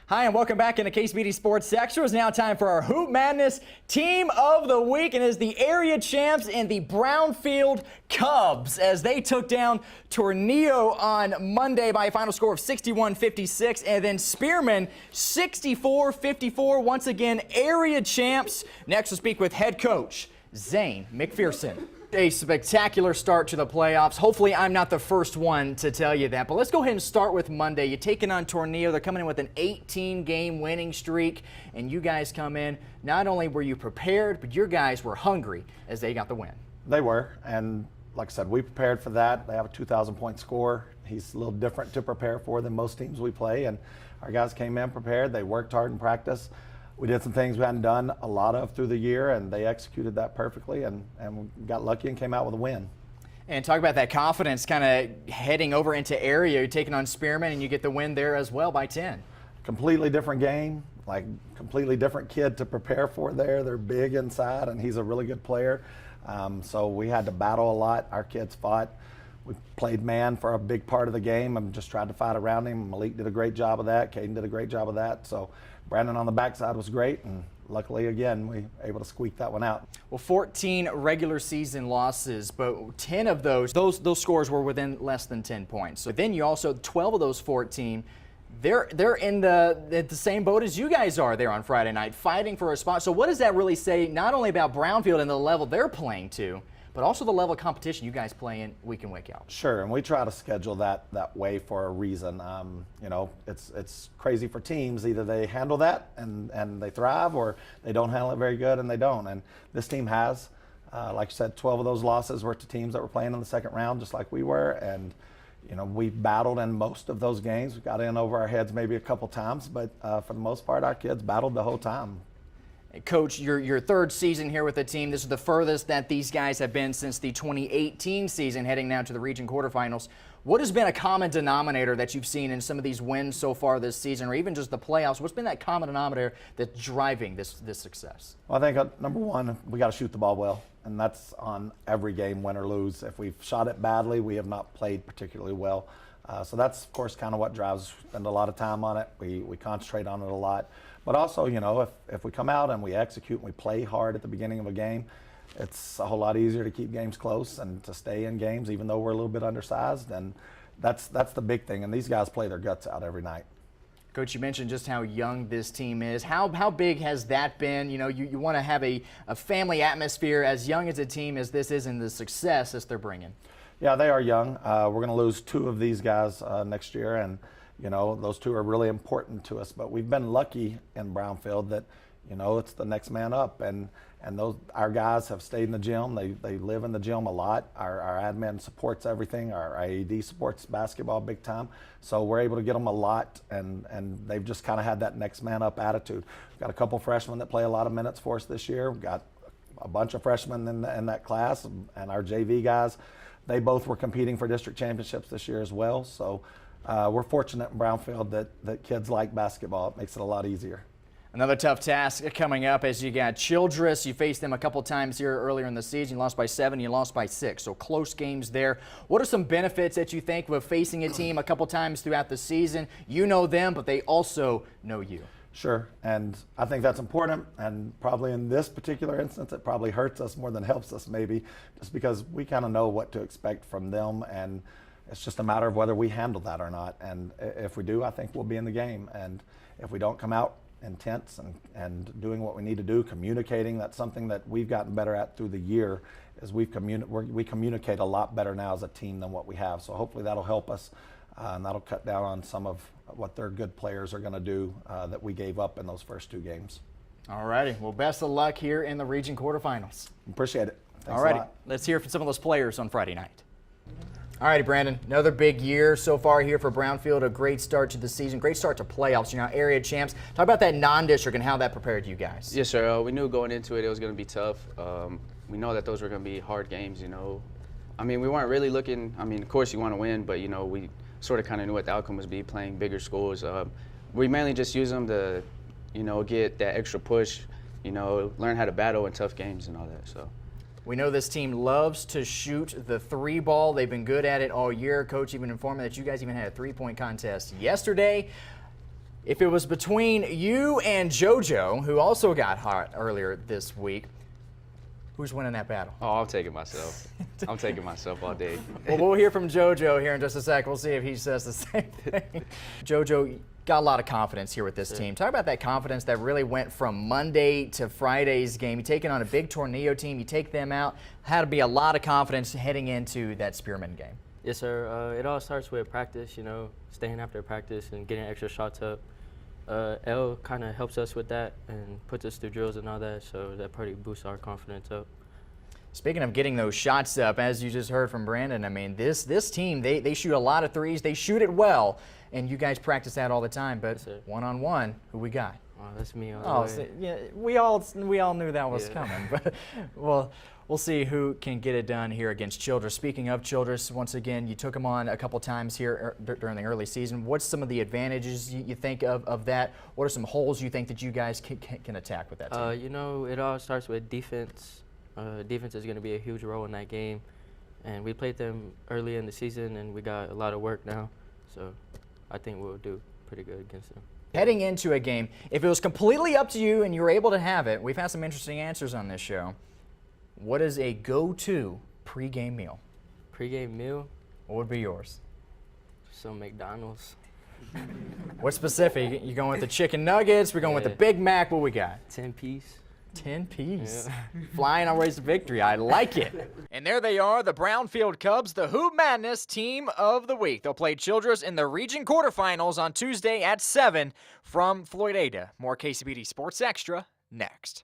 Hi, and welcome back into KCBD Sports Extra. It's now time for our Hoop Madness Team of the Week, and is the area champs in the Brownfield Cubs as they took down Tornillo on Monday by a final score of 61-56, and then Spearman 64-54. Once again, area champs. Next, we'll speak with head coach Zane McPherson. A spectacular start to the playoffs. Hopefully I'm not the first one to tell you that, but let's go ahead and start with Monday. You're taking on Tornillo. They're coming in with an 18-game winning streak, and you guys come in. Not only were you prepared, but your guys were hungry as they got the win. They were, and like I said, we prepared for that. They have a 2,000-point score. He's a little different to prepare for than most teams we play, and our guys came in prepared. They worked hard in practice. We did some things we hadn't done a lot of through the year, and they executed that perfectly, and we got lucky and came out with a win. And talk about that confidence kind of heading over into area. You're taking on Spearman, and you get the win there as well by 10. Completely different game, like completely different kid to prepare for there. They're big inside, and he's a really good player. So we had to battle a lot. Our kids fought. We played man for a big part of the game and just tried to fight around him. Malik did a great job of that. Caden did a great job of that. So Brandon on the backside was great, and luckily, again, we were able to squeak that one out. Well, 14 regular season losses, but 10 of those scores were within less than 10 points. So then you also, 12 of those 14, they're in the same boat as you guys are there on Friday night, fighting for a spot. So what does that really say, not only about Brownfield and the level they're playing to, but also the level of competition you guys play in week in, week out? Sure, and we try to schedule that way for a reason. You know, it's crazy for teams. Either they handle that and they thrive, or they don't handle it very good and they don't. And this team has, like I said, 12 of those losses were to teams that were playing in the second round, just like we were. And you know, we battled in most of those games. We got in over our heads maybe a couple times, but for the most part, our kids battled the whole time. Coach, your third season here with the team. This is the furthest that these guys have been since the 2018 season, heading now to the region quarterfinals. What has been a common denominator that you've seen in some of these wins so far this season, or even just the playoffs? What's been that common denominator that's driving this success? Well, I think number one, we got to shoot the ball well, and that's on every game, win or lose. If we've shot it badly, we have not played particularly well. So that's, of course, kind of what drives us. Spend a lot of time on it. We concentrate on it a lot. But also, you know, if we come out and we execute and we play hard at the beginning of a game, it's a whole lot easier to keep games close and to stay in games, even though we're a little bit undersized. And that's the big thing. And these guys play their guts out every night. Coach, you mentioned just how young this team is. How big has that been? You know, you want to have a family atmosphere as young as a team as this is, and the success that they're bringing. Yeah, they are young. We're going to lose 2 of these guys next year, and you know, those 2 are really important to us. But we've been lucky in Brownfield that, you know, it's the next man up, and our guys have stayed in the gym. They live in the gym a lot. Our admin supports everything. Our IAD supports basketball big time. So we're able to get them a lot, and they've just kind of had that next man up attitude. We've got a couple freshmen that play a lot of minutes for us this year. We've got a bunch of freshmen in that class, and our JV guys, they both were competing for district championships this year as well. So we're fortunate in Brownfield that kids like basketball. It makes it a lot easier. Another tough task coming up as you got Childress. You faced them a couple times here earlier in the season. You lost by 7, you lost by 6, so close games there. What are some benefits that you think of facing a team a couple times throughout the season? You know them, but they also know you. Sure, and I think that's important, and probably in this particular instance, it probably hurts us more than helps us maybe, just because we kind of know what to expect from them, and it's just a matter of whether we handle that or not. And if we do, I think we'll be in the game. And if we don't come out intense and doing what we need to do, communicating, that's something that we've gotten better at through the year, is we communicate a lot better now as a team than what we have. So hopefully that'll help us, and that'll cut down on some of what their good players are going to do that we gave up in those first 2 games. All righty. Well, best of luck here in the region quarterfinals. Appreciate it. Thanks All righty. a lot. Let's hear from some of those players on Friday night. All righty, Brandon, another big year so far here for Brownfield. A great start to the season, great start to playoffs. You're now area champs. Talk about that non-district and how that prepared you guys. Yes, sir. We knew going into it was going to be tough. We know that those were going to be hard games, you know. I mean, we weren't really looking, I mean, of course you want to win, but, you know, we sort of kind of knew what the outcome was be playing bigger schools. We mainly just use them to, you know, get that extra push, you know, learn how to battle in tough games and all that, so. We know this team loves to shoot the 3 ball. They've been good at it all year. Coach even informed me that you guys even had a 3-point contest yesterday. If it was between you and JoJo, who also got hot earlier this week, who's winning that battle? Oh, I'm taking myself. I'm taking myself all day. Well, we'll hear from JoJo here in just a sec. We'll see if he says the same thing. JoJo, got a lot of confidence here with this team. Talk about that confidence that really went from Monday to Friday's game. You taking on a big Tornillo team, you take them out. Had to be a lot of confidence heading into that Spearman game. Yes, sir. It all starts with practice, staying after practice and getting extra shots up. L kind of helps us with that and puts us through drills and all that, so that pretty boosts our confidence up. Speaking of getting those shots up, as you just heard from Brandon, I mean, this team, they shoot a lot of threes. They shoot it well, and you guys practice that all the time. But one-on-one, who we got? Oh, that's me. Yeah, we all knew that was coming. But well, we'll see who can get it done here against Childress. Speaking of Childress, once again, you took them on a couple times here during the early season. What's some of the advantages you think of that? What are some holes you think that you guys can attack with that team? It all starts with defense. Defense is going to be a huge role in that game, and we played them early in the season, and we got a lot of work now. So I think we'll do pretty good against them. Heading into a game, if it was completely up to you and you were able to have it, we've had some interesting answers on this show. What is a go-to pregame meal? Pregame meal? What would be yours? Some McDonald's. What specific? You going with the chicken nuggets? We're going with the Big Mac? What we got? 10-piece. 10-piece. Yeah. Flying our ways to victory. I like it. And there they are, the Brownfield Cubs, the Hoop Madness Team of the Week. They'll play Childress in the region quarterfinals on Tuesday at 7 from Floyd Ada. More KCBD Sports Extra next.